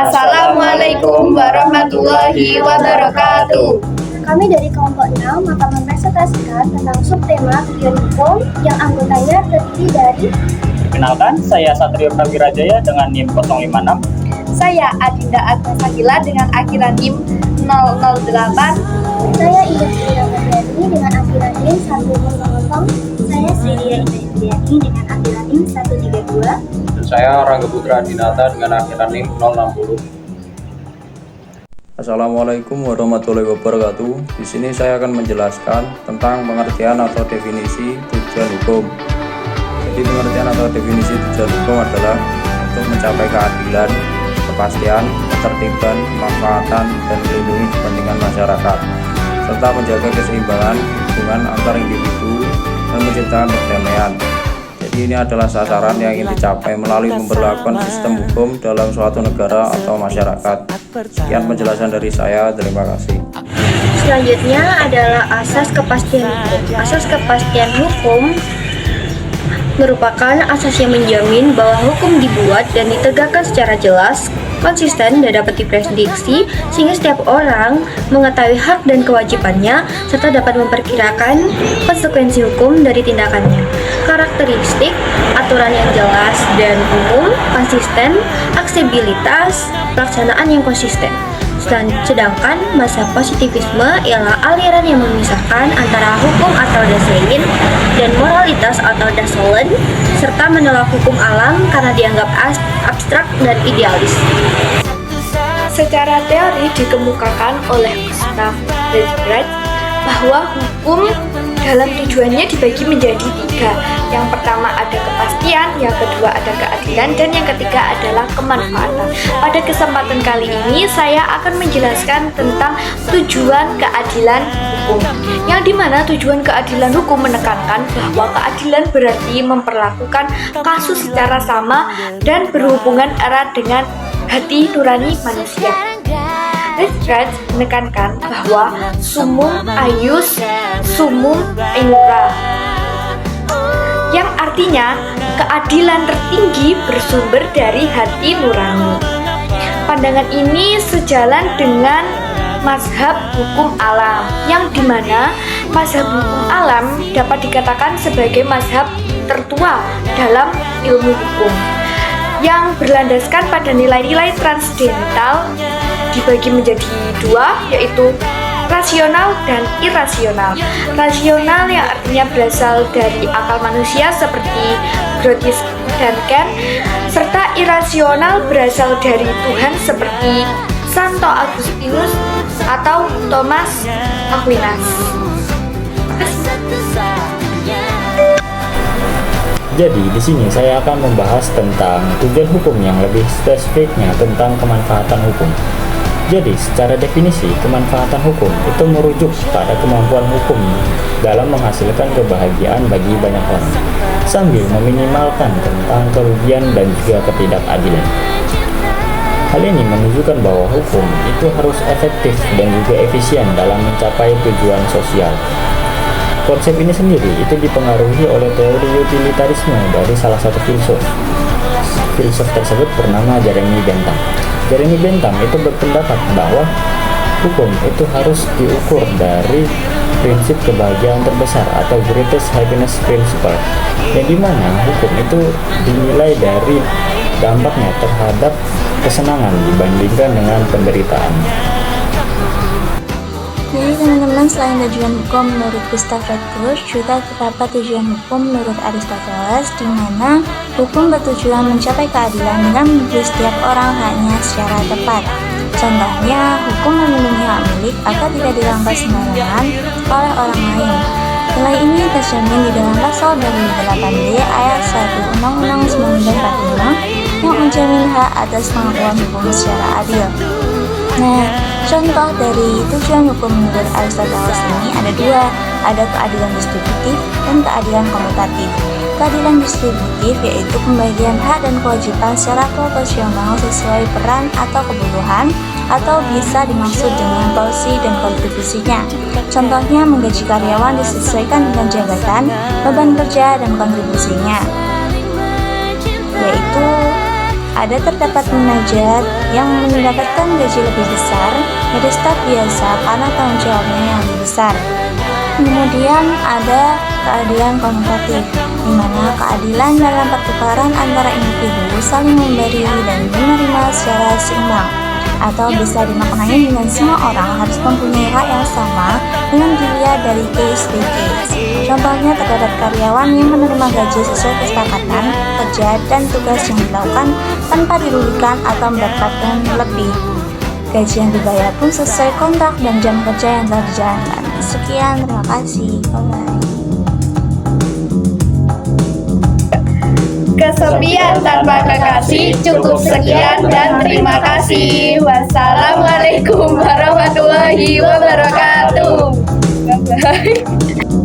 Assalamualaikum warahmatullahi wabarakatuh. Kami dari kelompok 6 akan mempresentasikan tentang subtema tujuan hukum yang anggotanya terdiri dari Perkenalkan, saya Satrio Prawirajaya dengan NIM 056. Saya Adinda Agnes Sagila dengan akhiran NIM 008. Saya Ida Sri Ramadhani dengan akhiran NIM 100. Saya Sridia Indriani dengan akhiran NIM 132. Dan saya Rangga Putra Dinata dengan akhiran NIM 060. Assalamualaikum warahmatullahi wabarakatuh. Di sini saya akan menjelaskan tentang pengertian atau definisi tujuan hukum. Jadi pengertian atau definisi tujuan hukum adalah untuk mencapai keadilan, kepastian, ketertiban, kemanfaatan, dan melindungi kepentingan masyarakat, serta menjaga keseimbangan hubungan antar individu dan menciptakan perdamaian. Jadi ini adalah sasaran yang ingin dicapai melalui pemberlakuan sistem hukum dalam suatu negara atau masyarakat. Sekian penjelasan dari saya, terima kasih. Selanjutnya adalah asas kepastian hukum. Asas kepastian hukum merupakan asas yang menjamin bahwa hukum dibuat dan ditegakkan secara jelas, konsisten, dan dapat diprediksi sehingga setiap orang mengetahui hak dan kewajibannya serta dapat memperkirakan konsekuensi hukum dari tindakannya. Karakteristik aturan yang jelas dan umum, konsisten, aksesibilitas, pelaksanaan yang konsisten. Sedangkan mazhab positivisme ialah aliran yang memisahkan antara hukum atau dasein dan moralitas atau dasolen, serta menolak hukum alam karena dianggap abstrak dan idealis. Secara teori dikemukakan oleh Gustav Hertz bahwa hukum dalam tujuannya dibagi menjadi 3. Yang pertama ada kepastian, yang kedua ada keadilan, dan yang ketiga adalah kemanfaatan. Pada kesempatan kali ini saya akan menjelaskan tentang tujuan keadilan hukum, yang dimana tujuan keadilan hukum menekankan bahwa keadilan berarti memperlakukan kasus secara sama dan berhubungan erat dengan hati nurani manusia. Hertz menekankan bahwa sumum aius sumum enura, yang artinya keadilan tertinggi bersumber dari hati nurani. Pandangan ini sejalan dengan mazhab hukum alam, yang dimana mazhab hukum alam dapat dikatakan sebagai mazhab tertua dalam ilmu hukum, yang berlandaskan pada nilai-nilai transendental dibagi menjadi 2, yaitu rasional dan irasional. Rasional yang artinya berasal dari akal manusia seperti Grotius dan Kant, serta irasional berasal dari Tuhan seperti Santo Agustinus atau Thomas Aquinas. Jadi di sini saya akan membahas tentang tujuan hukum yang lebih spesifiknya tentang kemanfaatan hukum. Jadi secara definisi kemanfaatan hukum itu merujuk pada kemampuan hukum dalam menghasilkan kebahagiaan bagi banyak orang, sambil meminimalkan tentang kerugian dan juga ketidakadilan. Hal ini menunjukkan bahwa hukum itu harus efektif dan juga efisien dalam mencapai tujuan sosial. Konsep ini sendiri itu dipengaruhi oleh teori utilitarisme dari salah satu filsuf. Filsuf tersebut bernama Jeremy Bentham. Jeremy Bentham itu berpendapat bahwa hukum itu harus diukur dari prinsip kebahagiaan terbesar atau greatest happiness principle, yang dimana hukum itu dinilai dari dampaknya terhadap kesenangan dibandingkan dengan penderitaan. Jadi teman-teman, selain tujuan hukum menurut Gustav Hertz, juga terdapat tujuan hukum menurut Aristoteles, di mana hukum bertujuan mencapai keadilan dengan memberi setiap orang haknya secara tepat. Contohnya, hukum melindungi hak milik agar tidak dirampas sembarangan oleh orang lain. Nilai ini tercermin di dalam pasal 28D ayat 1 Undang-Undang 1945 yang menjamin hak atas pengakuan hukum secara adil. Nah, contoh dari tujuan hukum menurut Aristoteles ini ada 2, ada keadilan distributif dan keadilan komutatif. Keadilan distributif yaitu pembagian hak dan kewajiban secara proporsional sesuai peran atau kebutuhan, atau bisa dimaksud dengan porsi dan kontribusinya. Contohnya menggaji karyawan disesuaikan dengan jabatan, beban kerja, dan kontribusinya, yaitu terdapat manajer yang mendapatkan gaji lebih besar dari staf biasa karena tanggung jawabnya yang lebih besar. Kemudian ada keadilan konotatif, di mana keadilan dalam pertukaran antara individu saling memberi dan menerima secara seimbang, atau bisa dimaknai dengan semua orang harus mempunyai hak yang sama dengan dilihat dari case by case. Contohnya terdapat karyawan yang menerima gaji sesuai kesepakatan kerja dan tugas yang dilakukan tanpa dirugikan atau mendapatkan lebih. Gaji yang dibayar pun sesuai kontrak dan jam kerja yang telah dijalankan. Sekian, terima kasih. Bye-bye. Kesepian tanpa kekasih cukup sekian dan terima kasih. Wassalamualaikum warahmatullahi wabarakatuh. Bye-bye.